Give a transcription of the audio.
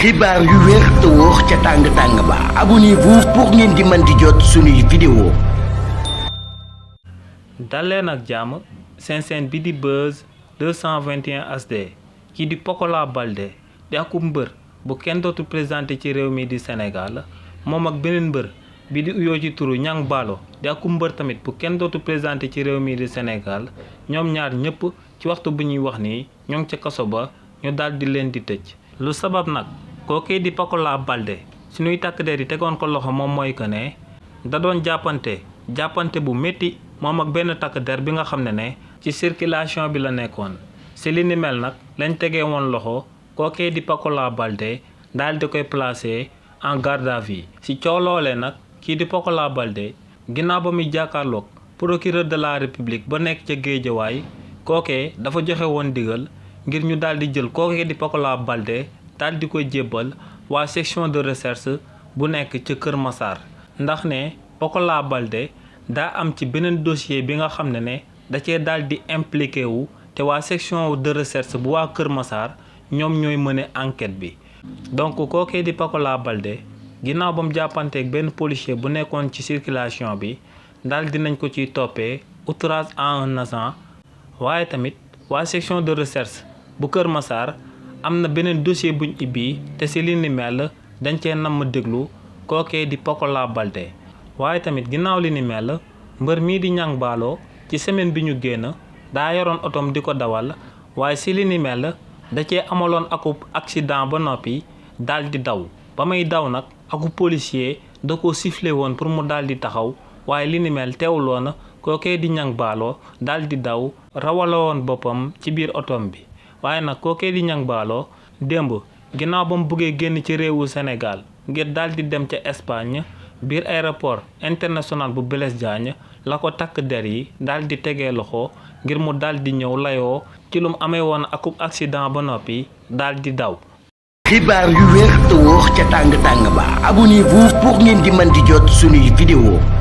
xibaar yu wér te wóor ca tàng ba abonnez-vous pour ngeen di mën di jot suñuy vidéo. daleen ak jàmm seen bi di Buzz 221 HD kii di Pokola Baldé di akub mbër bu kenn dootu présenté ci réew mi di Sénégal moom ak beneen mbër bi di uyoo ci turu Niang Ballo di akub mbër tamit bu kenn dootu présenté ci réew mi di Sénégal ñoom ñaar ñëpp ci waxtu bu ñuy wax nii ñoo ngi ca kaso ba ñu daal di leen di tëj. lu sabab nag kookee di Pokola Baldé suñuy takk der yi tegoon ko loxo moom mooy que ne da doon jàppante bu métti moom ak benn takk der bi nga xam ne ci circulation bi la nekkoon. si li ni mel nag lañ tegee woon loxo kookee di Pokola Baldé daal di koy placé en garde à vue. si coow loolee nag kii di Pokola Baldé ginnaaw ba muy jàkkaarloog procureur de la république ba nekk ca Géejawaay kookee dafa joxe woon digal ngir ñu daal di jël kookee di Pokola Baldé daal di koy jébbal waa section de recherche bu nekk ca Kër Massar ndax ne Pokola Baldé daa am ci beneen dossier bi nga xam ne da cee daal di impliqué wu te waa section de recherche bu waa Kër Massar ñoom ñooy mëne enquête bi. donc kookee di Pokola Baldé ginnaaw ba mu jàppanteeg benn policier bu nekkoon ci circulation bi daal dinañ ko ciy toppee outrage à un agent waaye tamit waa section de recherche bu Kër Massar am na beneen dossier buñ ibbi te si li ni mel dañ cee namm déglu kookee di Pokola Baldé. waaye tamit ginnaaw li ni mel mbër mii di Niang Ballo ci semaine bi ñu génn daa yoroon otom di ko dawal waaye si li ni mel da cee amaloon akub accident ba noppi daal di daw ba may daw nag akub policier da ko sifflé woon pour mu daal di taxaw waaye li ni mel teewuloon kookee di Niang Ballo daal di daw rawala woon boppam ci biir otom bi. waaye nag kookee di Niang Ballo démb ginnaaw ba mu bëggee génn ci réewu Sénégal ngir daal di dem ca Espagne biir aéroport international bu Blaise Diagne la ko takk der yi daal di tegee loxo ngir mu daal di ñëw layoo ci lu mu amee woon akub accident ba noppi daal di daw. xibaar yu wér te wóor ca tàng ba abonnez-vous pour ngeen di mën di jot suñuy vidéo.